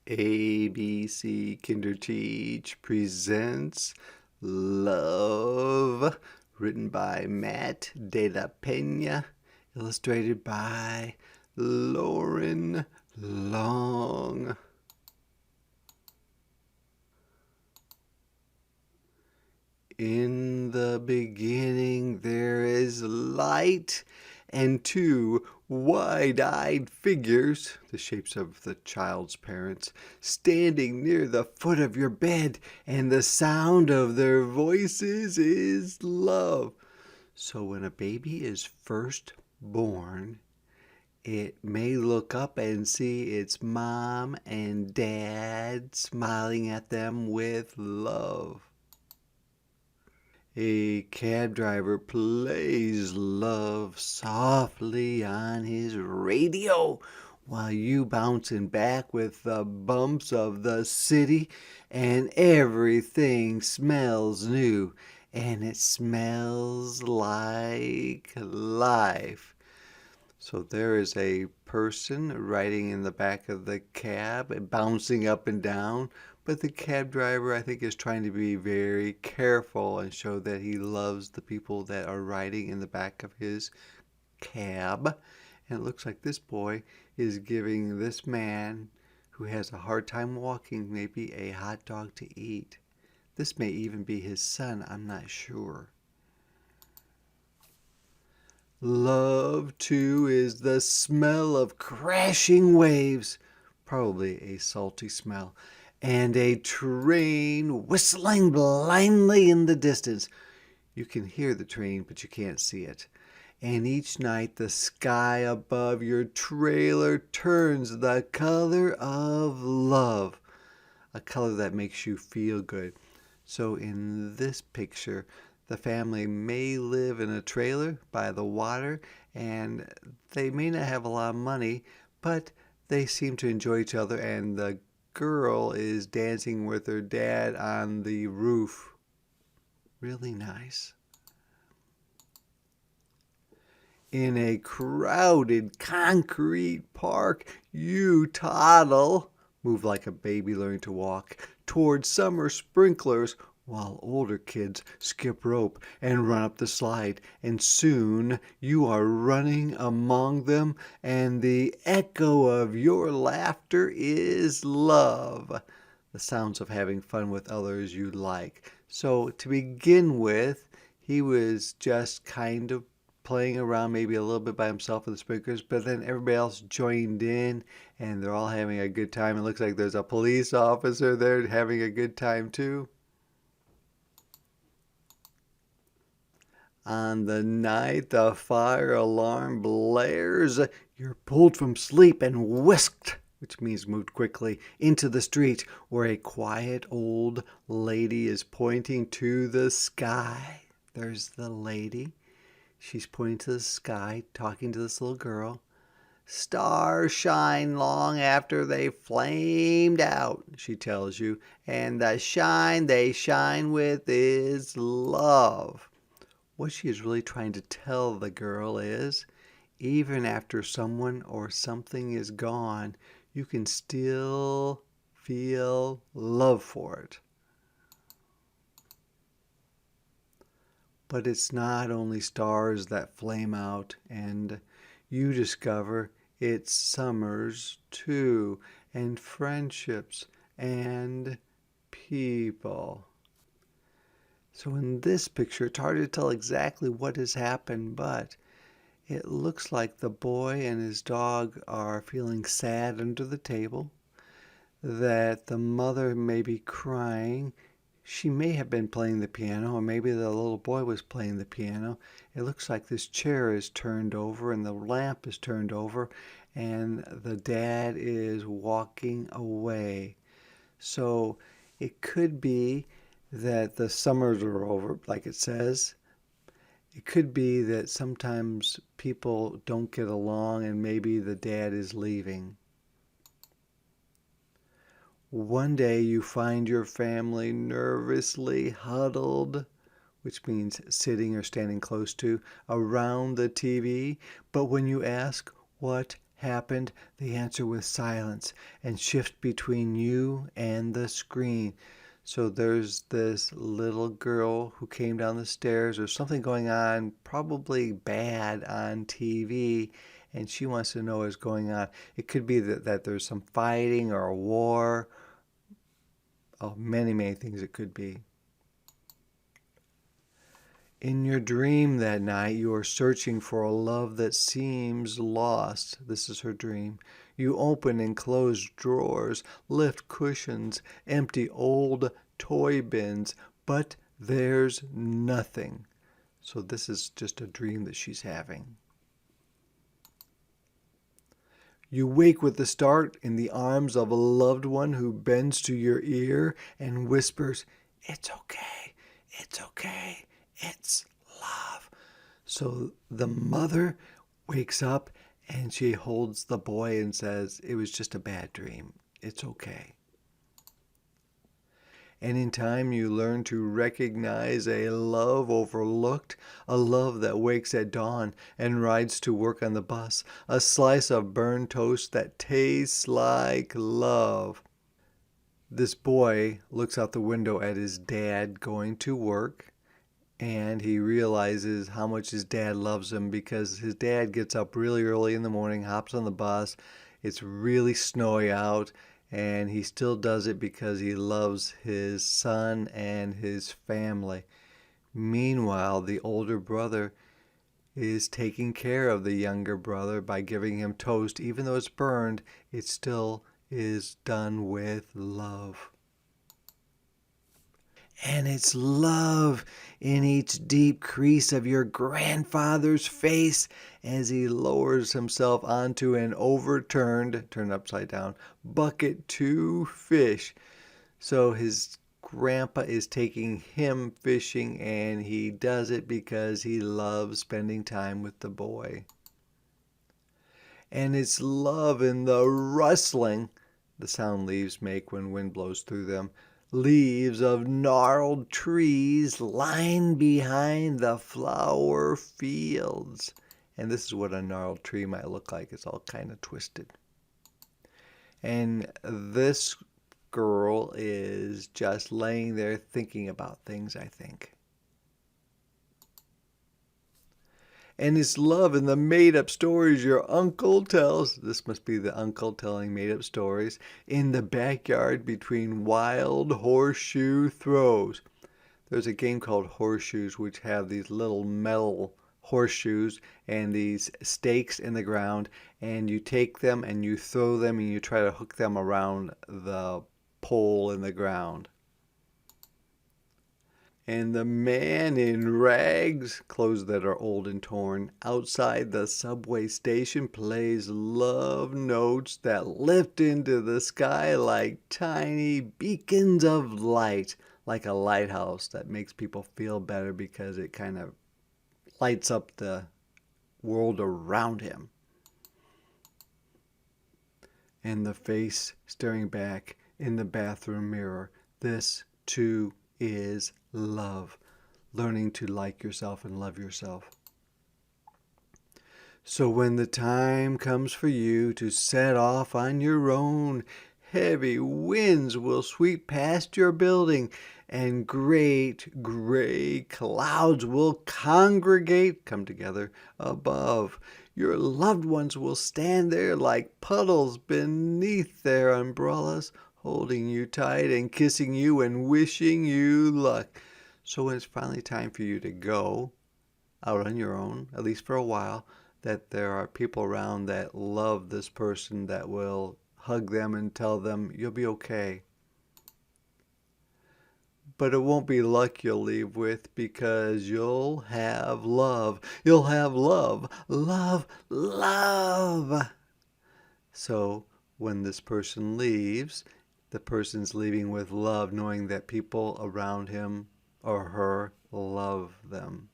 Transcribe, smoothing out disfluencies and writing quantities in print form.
ABC Kinderteach presents Love, written by Matt de la Pena, illustrated by Lauren Long. In the beginning there is light, and two wide-eyed figures, the shapes of the child's parents, standing near the foot of your bed, and the sound of their voices is love. So when a baby is first born, it may look up and see its mom and dad smiling at them with love. A cab driver plays love softly on his radio while you bouncing back with the bumps of the city, and everything smells new, and it smells like life. So there is a person riding in the back of the cab, bouncing up and down, but the cab driver, I think, is trying to be very careful and show that he loves the people that are riding in the back of his cab. And it looks like this boy is giving this man who has a hard time walking maybe a hot dog to eat. This may even be his son, I'm not sure. Love, too, is the smell of crashing waves, probably a salty smell, and a train whistling blindly in the distance. You can hear the train, but you can't see it. And each night the sky above your trailer turns the color of love, a color that makes you feel good. So in this picture, the family may live in a trailer by the water, and they may not have a lot of money, but they seem to enjoy each other, and the girl is dancing with her dad on the roof. Really nice. In a crowded concrete park, you toddle, move like a baby learning to walk, toward summer sprinklers, while older kids skip rope and run up the slide, and soon you are running among them, and the echo of your laughter is love, the sounds of having fun with others you like. So to begin with, he was just kind of playing around maybe a little bit by himself with the sprinklers, but then everybody else joined in and they're all having a good time. It looks like there's a police officer there having a good time too. On the night the fire alarm blares, you're pulled from sleep and whisked, which means moved quickly, into the street where a quiet old lady is pointing to the sky. There's the lady. She's pointing to the sky, talking to this little girl. Stars shine long after they flamed out, she tells you, and the shine they shine with is love. What she is really trying to tell the girl is, even after someone or something is gone, you can still feel love for it. But it's not only stars that flame out, and you discover it's summers too, and friendships and people. So in this picture, it's hard to tell exactly what has happened, but it looks like the boy and his dog are feeling sad under the table, that the mother may be crying. She may have been playing the piano, or maybe the little boy was playing the piano. It looks like this chair is turned over and the lamp is turned over, and the dad is walking away. So it could be that the summers are over, like it says. It could be that sometimes people don't get along and maybe the dad is leaving. One day you find your family nervously huddled, which means sitting or standing close to, around the TV. But when you ask what happened, they answer with silence and shift between you and the screen. So there's this little girl who came down the stairs. There's something going on, probably bad on TV, and she wants to know what's going on. It could be that there's some fighting or a war. Oh, many, many things it could be. In your dream that night, you are searching for a love that seems lost. This is her dream. You open and close drawers, lift cushions, empty old toy bins, but there's nothing. So this is just a dream that she's having. You wake with a start in the arms of a loved one who bends to your ear and whispers, "It's okay, it's okay, it's love." So the mother wakes up and she holds the boy and says, "It was just a bad dream. It's okay." And in time, you learn to recognize a love overlooked, a love that wakes at dawn and rides to work on the bus, a slice of burned toast that tastes like love. This boy looks out the window at his dad going to work, and he realizes how much his dad loves him because his dad gets up really early in the morning, hops on the bus. It's really snowy out, and he still does it because he loves his son and his family. Meanwhile, the older brother is taking care of the younger brother by giving him toast. Even though it's burned, it still is done with love. And it's love in each deep crease of your grandfather's face as he lowers himself onto an turned upside down, bucket to fish. So his grandpa is taking him fishing, and he does it because he loves spending time with the boy. And it's love in the rustling the sound leaves make when wind blows through them. Leaves of gnarled trees lying behind the flower fields. And this is what a gnarled tree might look like. It's all kind of twisted. And this girl is just laying there thinking about things, I think. And it's love in the made-up stories your uncle tells. This must be the uncle telling made-up stories. In the backyard between wild horseshoe throws. There's a game called Horseshoes, which have these little metal horseshoes and these stakes in the ground, and you take them and you throw them and you try to hook them around the pole in the ground. And the man in rags, clothes that are old and torn, outside the subway station plays love notes that lift into the sky like tiny beacons of light, like a lighthouse that makes people feel better because it kind of lights up the world around him. And the face staring back in the bathroom mirror. This, too, is love. Learning to like yourself and love yourself. So when the time comes for you to set off on your own, heavy winds will sweep past your building, and great gray clouds will come together above. Your loved ones will stand there like puddles beneath their umbrellas, holding you tight and kissing you and wishing you luck. So when it's finally time for you to go out on your own, at least for a while, that there are people around that love this person that will hug them and tell them you'll be okay. But it won't be luck you'll leave with, because you'll have love. You'll have love, love, love. So when this person leaves, the person's leaving with love, knowing that people around him or her love them.